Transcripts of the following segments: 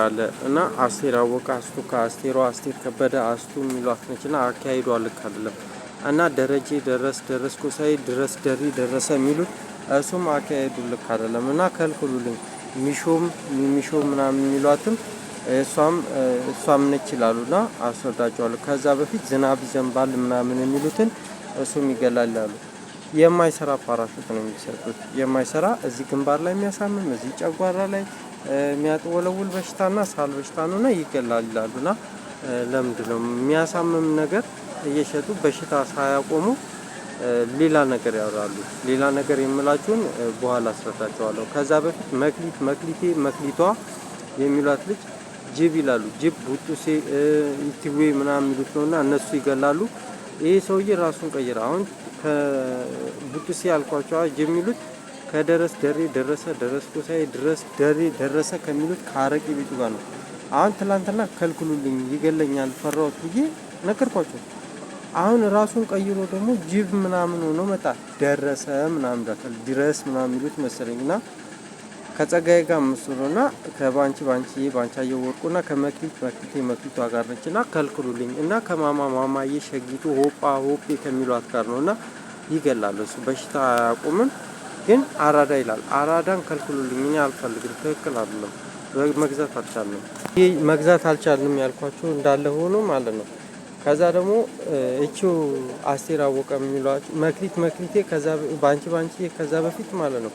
አለ እና አስቴር አወቀ አስቱካ አስቴር ከበደ አስቱ የሚሏት ነችና አካሄዷ ልክ አይደለም። እና ደረጀ ደረስኩ ሳይ ድረስ ደረሰ የሚሉት እሱም አካሄዱ ልክ አይደለም እና ከልክሉልኝ። ሚሾም ምናምን የሚሏትም እሷም ነች ይላሉና አስረዳቸዋለሁ። ከዛ በፊት ዝናብ ይዘንባል ምናምን የሚሉትን እሱም ይገላላሉ። የማይሰራ ፓራሹት ነው የሚሰጡት። የማይሰራ እዚህ ግንባር ላይ የሚያሳምም እዚህ ጨጓራ ላይ የሚያጥወለውል በሽታና ሳል በሽታ ነውና ይገላል ይላሉና ለምንድነው የሚያሳምም ነገር እየሸጡ በሽታ ሳያቆሙ ሌላ ነገር ያወራሉ? ሌላ ነገር የምላችሁን በኋላ አስረዳቸዋለሁ። ከዛ በፊት መክሊቷ የሚሏት ልጅ ጅብ ይላሉ። ጅብ ቡጡሴ ኢቲዌ ምናምን የሚሉት ነውና እነሱ ይገላሉ። ይሄ ሰውዬ ራሱን ቀይራ አሁን ከቡጡሴ ያልኳቸው ጅብ የሚሉት ከደረስ ደረስኩ ሳይ ድረስ ደረሰ ከሚሉት ከአረቂ ቤቱ ጋር ነው። አሁን ትላንትና ከልክሉልኝ ይገለኛል ፈራሁት ብዬ ነገርኳቸው። አሁን ራሱን ቀይሮ ደግሞ ጅብ ምናምን ሆኖ መጣ። ደረሰ ምናምን ዳከል ድረስ ምናምን የሚሉት መሰለኝና ከጸጋዬ ጋር መስሎና ባንቻየው ወርቁና መክሊቷ ጋር ነችና ከልክሉልኝ እና ከማማዬ ሸጊቱ ሆፔ ከሚሏት ጋር ነውና ይገላል። እሱ በሽታ አያቆምም ግን አራዳ ይላል። አራዳን ከልክሉልኝ እኔ አልፈልግም። ትክክል አይደለም። መግዛት አልቻልንም። ይሄ መግዛት አልቻልንም ያልኳችሁ እንዳለ ሆኖ ማለት ነው። ከዛ ደግሞ እቺው አስቴር አወቀ የሚሏችሁ መክሊቴ ከዛ ባንቺ ከዛ በፊት ማለት ነው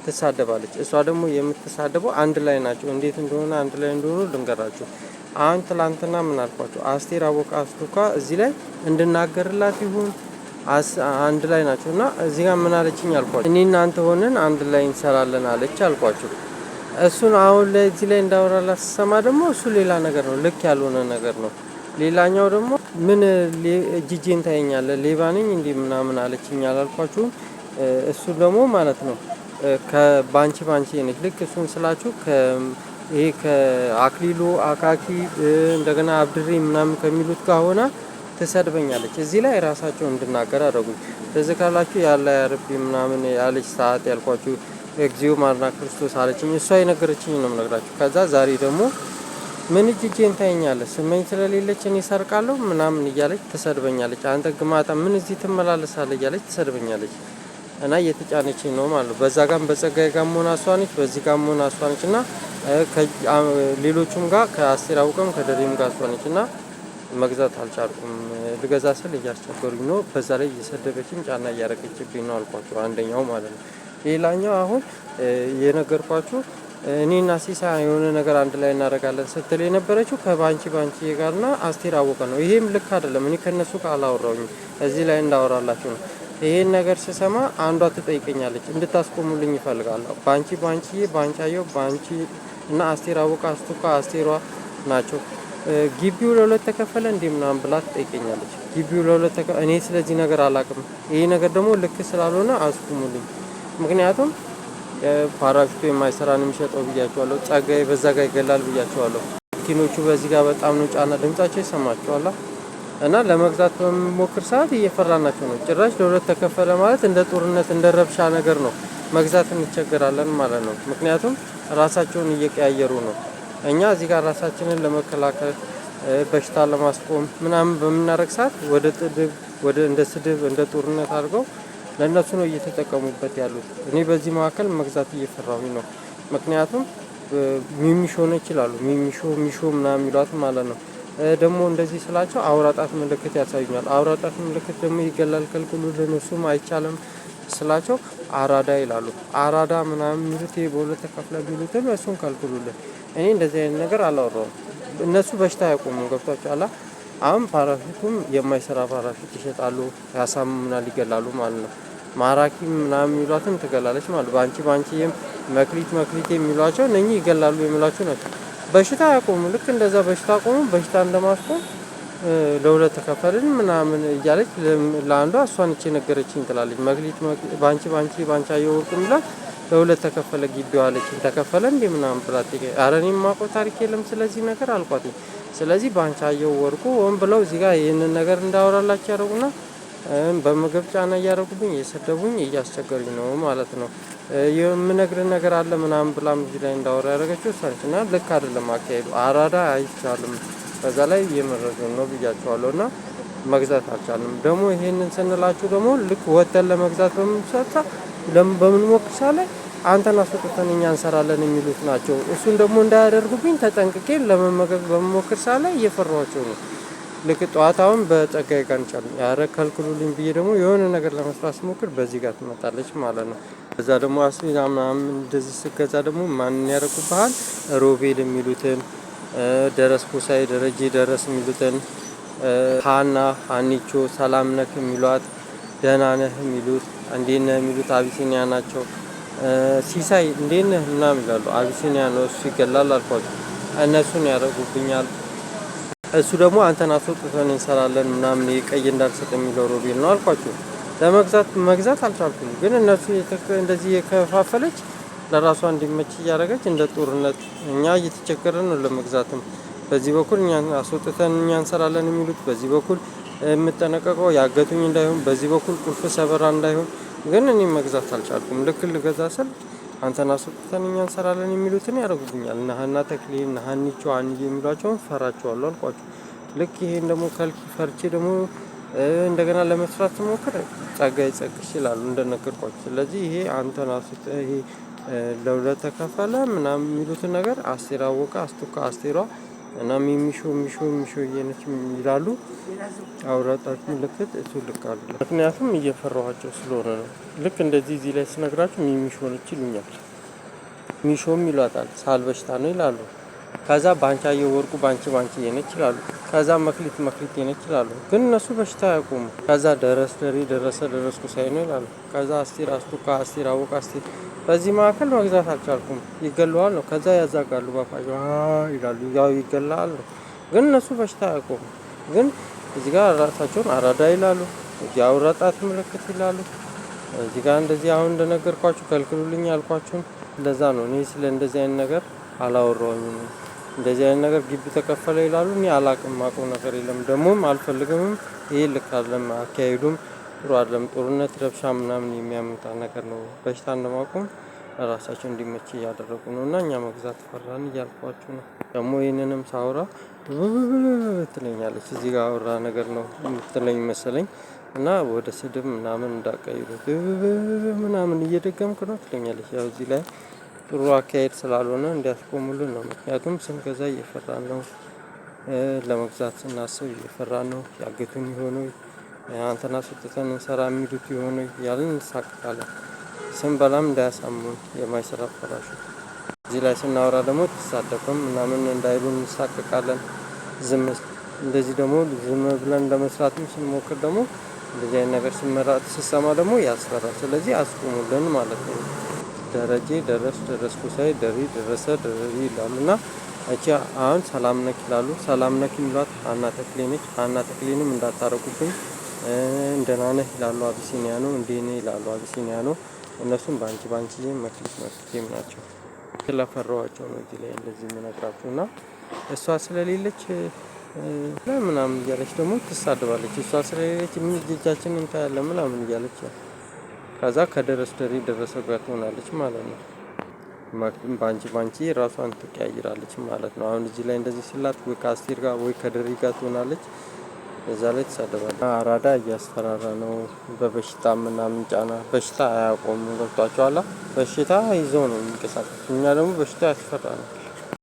ትሳደባለች። እሷ ደግሞ የምትሳደበው አንድ ላይ ናቸው። እንዴት እንደሆነ አንድ ላይ እንደሆነ ልንገራችሁ። አሁን ትላንትና ምን አልኳችሁ? አስቴር አወቀ አስቱካ እዚህ ላይ እንድናገርላት ይሁን አንድ ላይ ናቸው እና እዚህ ጋር ምን አለችኝ አልኳችሁ። እኔ እናንተ ሆነን አንድ ላይ እንሰራለን አለች አልኳችሁ። እሱን አሁን ላይ እዚህ ላይ እንዳወራላት ስሰማ ደግሞ እሱ ሌላ ነገር ነው፣ ልክ ያልሆነ ነገር ነው። ሌላኛው ደግሞ ምን ጂጂን ታየኛለህ ሌባ ነኝ እንዲህ ምናምን አለችኝ አላልኳችሁ? እሱ ደግሞ ማለት ነው ከባንቺ ነች። ልክ እሱን ስላችሁ ይሄ ከአክሊሉ አካኪ እንደገና አብድሪ ምናምን ከሚሉት ጋር ሆና ትሰድበኛለች። እዚህ ላይ ራሳቸው እንድናገር አደረጉኝ። ትዝ ካላችሁ ያለ ያረቢ ምናምን ያለች ሰዓት ያልኳችሁ እግዚኦ ማርና ክርስቶስ አለችኝ። እሷ የነገረችኝ ነው የምነግራችሁ። ከዛ ዛሬ ደግሞ ምን ጂጂን ታየኛለህ ስመኝ ስለሌለች እኔ ሰርቃለሁ ምናምን እያለች ትሰድበኛለች። አንተ ግማታ ምን እዚህ ትመላለሳለህ እያለች ትሰድበኛለች እና እየተጫነችኝ ነው ማለት ነው። በዛ ጋር በጸጋዬ ጋር መሆን እሷ ነች፣ በዚህ ጋር መሆን እሷ ነች እና ሌሎቹም ጋር ከአስቴር አወቀም ከደሬም ጋር እሷ ነች እና መግዛት አልቻልኩም። ልገዛ ስል እያስቸገሩኝ ነው። በዛ ላይ እየሰደበችኝ ጫና እያረገችብኝ ነው አልኳችሁ። አንደኛው ማለት ነው። ሌላኛው አሁን የነገርኳችሁ እኔና ሲሳ የሆነ ነገር አንድ ላይ እናደርጋለን ስትል የነበረችው ከባንቺ ጋርና አስቴር አወቀ ነው። ይሄም ልክ አይደለም። እኔ ከነሱ ጋር አላወራሁኝም። እዚህ ላይ እንዳወራላችሁ ነው። ይሄን ነገር ስሰማ አንዷ ትጠይቀኛለች፣ እንድታስቆሙልኝ ይፈልጋለሁ። ባንቻየው እና አስቴር አወቀ አስቱካ አስቴሯ ናቸው። ግቢው ለሁለት ተከፈለ እንዴ ምናምን ብላ ትጠይቀኛለች። ግቢው ለሁለት እኔ ስለዚህ ነገር አላውቅም። ይሄ ነገር ደግሞ ልክ ስላልሆነ አስቁሙልኝ። ምክንያቱም ፓራሹቱ የማይሰራ ነው የሚሸጠው ብያቸዋለሁ። ጸጋዬ በዛ ጋር ይገላል ብያቸዋለሁ። ኪኖቹ በዚህ ጋር በጣም ነው ጫና ድምጻቸው ይሰማቸዋል እና ለመግዛት በሚሞክር ሰዓት እየፈራናቸው ነው። ጭራሽ ለሁለት ተከፈለ ማለት እንደ ጦርነት እንደ ረብሻ ነገር ነው። መግዛት እንቸገራለን ማለት ነው። ምክንያቱም ራሳቸውን እየቀያየሩ ነው። እኛ እዚህ ጋር ራሳችንን ለመከላከል በሽታ ለማስቆም ምናምን በምናረግ ሰዓት ወደ እንደ ስድብ እንደ ጦርነት አድርገው ለእነሱ ነው እየተጠቀሙበት ያሉት። እኔ በዚህ መካከል መግዛት እየፈራሁኝ ነው። ምክንያቱም ሚሚሾ ነው ይችላሉ። ሚሾ ምናምን የሚሏት ማለት ነው። ደግሞ እንደዚህ ስላቸው አውራጣት ምልክት ያሳዩኛል። አውራጣት ምልክት ደግሞ ይገላል ከልክሉልን እሱም አይቻልም ስላቸው አራዳ ይላሉ። አራዳ ምናምን የሚሉት ይሄ በሁለት ተከፍለ የሚሉትን እሱን ከልክሉልን። እኔ እንደዚህ አይነት ነገር አላወራሁም። እነሱ በሽታ ያቆሙ ገብቷቸዋል። አሁን ፓራሹቱም የማይሰራ ፓራሹት ይሸጣሉ፣ ያሳምሙናል፣ ይገላሉ ማለት ነው። ማራኪ ምናምን የሚሏትን ትገላለች ማለት ባንቺም መክሊት የሚሏቸው እነኚህ ይገላሉ የሚሏቸው ናቸው። በሽታ ያቆሙ ልክ እንደዛ በሽታ ቆሙ። በሽታ እንደማስቆም ለሁለት ተከፈልን ምናምን እያለች ለአንዷ እሷን እቺ ነገረችኝ ትላለች። መክሊት ባንቻየው ወርቁ የሚላት ለሁለት ተከፈለ ግቢው አለችኝ። ተከፈለ እንዴ ምናምን ብላት ኧረ እኔ የማውቀው ታሪክ የለም ስለዚህ ነገር አልኳት። ስለዚህ ባንቻየው ወርቁ ወን ብለው እዚህ ጋር ይህንን ነገር እንዳወራላችሁ ያደረጉና በምግብ ጫና እያደረጉብኝ እየሰደቡኝ እያስቸገሩኝ ነው ማለት ነው። የምነግርህ ነገር አለ ምናምን ብላም እዚህ ላይ እንዳወራ ያደረገችው እሷ ነች። እና ልክ አይደለም አካሄዱ። አራዳ አይቻልም። በዛ ላይ እየመረዙን ነው ብያቸዋለሁ። እና መግዛት አልቻልንም። ደግሞ ይሄንን ስንላችሁ ደግሞ ልክ ወተን ለመግዛት በምንሞክር ሰዓት ላይ አንተን አስወጥተን እኛ እንሰራለን የሚሉት ናቸው። እሱን ደግሞ እንዳያደርጉብኝ ተጠንቅቄ ለመመገብ በምሞክር ሰዓት ላይ እየፈራኋቸው ነው። ልክ ጠዋት አሁን በጸጋዬ ጋር እንቻለን ያረ ከልክሉልኝ ብዬ ደግሞ የሆነ ነገር ለመስራት ስሞክር በዚህ ጋር ትመጣለች ማለት ነው። ከዛ ደግሞ አስቤዛ ምናምን እንደዚህ ስገዛ ደግሞ ማንን ያደርጉብሃል? ሮቤል የሚሉትን ደረስ ኩሳይ፣ ደረጀ ደረስ የሚሉትን ሃና፣ ሃኒቾ፣ ሰላም ነክ የሚሏት፣ ደህና ነህ የሚሉት፣ እንዴት ነህ የሚሉት አቢሲኒያ ናቸው። ሲሳይ እንዴት ነህ ምናምን ይላሉ። አቢሲኒያ ነው እሱ ይገላል አልኳቸው። እነሱን ያደርጉብኛል። እሱ ደግሞ አንተን አስወጥተን እንሰራለን ምናምን ቀይ እንዳልሰጥ የሚለው ሮቤል ነው አልኳቸው። መግዛት አልቻልኩም። ግን እነሱ እንደዚህ የከፋፈለች ለራሷ እንዲመች እያደረገች እንደ ጦርነት እኛ እየተቸገረን ነው ለመግዛትም። በዚህ በኩል እኛ አስወጥተን እኛ እንሰራለን የሚሉት፣ በዚህ በኩል የምጠነቀቀው ያገቱኝ እንዳይሆን፣ በዚህ በኩል ቁልፍ ሰበራ እንዳይሆን። ግን እኔ መግዛት አልቻልኩም። ልክ ልገዛ ስል አንተን አስወጥተን እኛ እንሰራለን የሚሉትን ያደርጉብኛል። እነ ሀና ተክሌ፣ እነ ሀኒቾ፣ አንዬ የሚሏቸውን ፈራቸዋለሁ አልኳቸው። ልክ ይሄን ደግሞ ከልኪ ፈርቼ ደግሞ እንደገና ለመስራት ስሞክር ጸጋዬ ጸግሽ ይላሉ እንደነገርኳቸው። ስለዚህ ይሄ አንተን አስወጥተህ ይሄ ለሁለት ተከፈለ ምናምን የሚሉትን ነገር አስቴር አወቀ፣ አስቱካ፣ አስቴሯ እና ሚሾ እየነች ይላሉ። አውራጣት ምልክት እሱ ልክ አሉ። ምክንያቱም እየፈራኋቸው ስለሆነ ነው። ልክ እንደዚህ እዚህ ላይ ስነግራችሁ ሚሾ ነች ይሉኛል። ሚሾም ይሏታል። ሳልበሽታ ነው ይላሉ። ከዛ ባንቻየሁ ወርቁ ባንቺ የነች ይላሉ። ከዛ መክሊት የነች ይላሉ። ግን እነሱ በሽታ ያቆሙ። ከዛ ደረስኩ ሳይ ነው ይላሉ። ከዛ አስቴር፣ አስቱካ፣ አስቴር አወቀ፣ አስቴር። በዚህ መካከል መግዛት አልቻልኩም። ይገለዋል ነው። ከዛ ያዛጋሉ ባፋቸው ይላሉ። ያው ይገላል ነው። ግን እነሱ በሽታ ያቆሙ። ግን እዚህ ጋር ራሳቸውን አራዳ ይላሉ። እዚህ አውራጣት ምልክት ይላሉ። እዚህ ጋር እንደዚህ አሁን እንደነገርኳችሁ ከልክሉልኝ ያልኳችሁን እንደዛ ነው። እኔ ስለ እንደዚህ አይነት ነገር አላወራሁኝም። እንደዚህ አይነት ነገር ግቢ ተከፈለ ይላሉ። እኔ አላቅም፣ ማውቀው ነገር የለም። ደግሞም አልፈልግምም። ይሄ ልክ አይደለም፣ አካሄዱም ጥሩ አይደለም። ጦርነት፣ ረብሻ ምናምን የሚያመጣ ነገር ነው። በሽታ እንደማቆም ራሳቸው እንዲመች እያደረጉ ነው። እና እኛ መግዛት ፈራን እያልኳችሁ ነው። ደግሞ ይህንንም ሳውራ ትለኛለች። እዚህ ጋር አወራ ነገር ነው ትለኝ መሰለኝ። እና ወደ ስድብ ምናምን እንዳቀይሩት ምናምን እየደገምክ ነው ትለኛለች። ያው እዚህ ላይ ጥሩ አካሄድ ስላልሆነ እንዲያስቆሙልን ነው። ምክንያቱም ስንገዛ እየፈራን ነው። ለመግዛት ስናስብ እየፈራን ነው። ያገቱን የሆነ አንተን አስወጥተን እንሰራ የሚሉት የሆነ ያልን እንሳቀቃለን። ስንበላም እንዳያሳሙን የማይሰራ ፈራሹ። እዚህ ላይ ስናወራ ደግሞ ትሳደብም ምናምን እንዳይሉን እንሳቀቃለን። እንደዚህ ደግሞ ዝም ብለን ለመስራትም ስንሞክር ደግሞ እንደዚህ አይነት ነገር ስሰማ ደግሞ ያስፈራል። ስለዚህ አስቆሙልን ማለት ነው። ደረጀ ደረስኩ ሳይ ደረሰ ይላሉ። እና እቺ አሁን ሰላም ነክ ይላሉ። ሰላም ነክ የሚሏት ሀና ተክሌ ነች። ሀና ተክሌንም እንዳታረጉብኝ። እንደና ነህ ይላሉ። አቢሲኒያ ነው። እንዴኔ ይላሉ። አቢሲኒያ ነው። እነሱም ባንቺ መክሊትም ናቸው። ስለፈራኋቸው ነው እዚህ ላይ እንደዚህ የምነግራችሁ። እና እሷ ስለሌለች ምናምን እያለች ደግሞ ትሳደባለች። እሷ ስለሌለች እጃችንን እንታያለን ምናምን እያለች ከዛ ደረሰ ጋር ትሆናለች ማለት ነው። ባንቺ ራሷን ትቀያይራለች ማለት ነው። አሁን እዚህ ላይ እንደዚህ ስላት ወይ ከአስቴር ጋር ወይ ከደሪ ጋር ትሆናለች። እዛ ላይ ትሳደባለች። አራዳ እያስፈራራ ነው በበሽታ ምናምን ጫና። በሽታ አያቆሙም። ገብቷቸዋል። በሽታ ይዘው ነው የሚንቀሳቀሱ። እኛ ደግሞ በሽታ ያስፈራናል።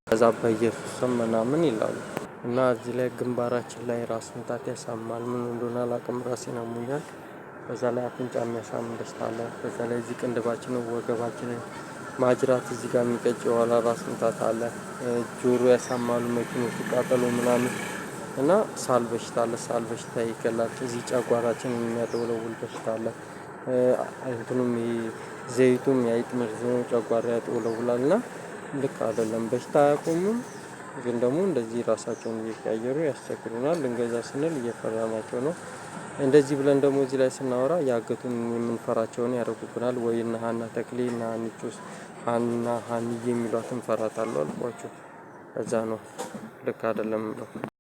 ከዛ በኢየሱስ ስም ምናምን ይላሉ። እና እዚህ ላይ ግንባራችን ላይ ራስ ምታት ያሳማል። ምን እንደሆነ አላውቅም። ራሴን አሞኛል። በዛ ላይ አፍንጫ የሚያሳም በሽታ አለ። በዛ ላይ እዚህ ቅንድባችንን፣ ወገባችንን፣ ማጅራት እዚህ ጋር የሚቀጭ የኋላ ራስ ምታት አለ። ጆሮ ያሳማሉ መኪኖች ቃጠሎ ምናምን። እና ሳል በሽታ አለ። ሳል በሽታ ይገላል። እዚህ ጨጓራችንን የሚያጠወለውል በሽታ አለ። እንትኑም ዘይቱም የአይጥ መርዝ ነው። ጨጓራ ያጠወለውላል። እና ልክ አይደለም። በሽታ አያቆሙም። ግን ደግሞ እንደዚህ ራሳቸውን እየቀያየሩ ያስቸግሩናል። ልንገዛ ስንል እየፈራናቸው ነው። እንደዚህ ብለን ደግሞ እዚህ ላይ ስናወራ ያገቱን የምንፈራቸውን ያደርጉብናል። ወይ እነ ሀና ተክሌ እና ሀኒቾስ ሀንዬ የሚሏትን ፈራታለሁ አልኳቸው። እዛ ነው ልክ አይደለም ነው።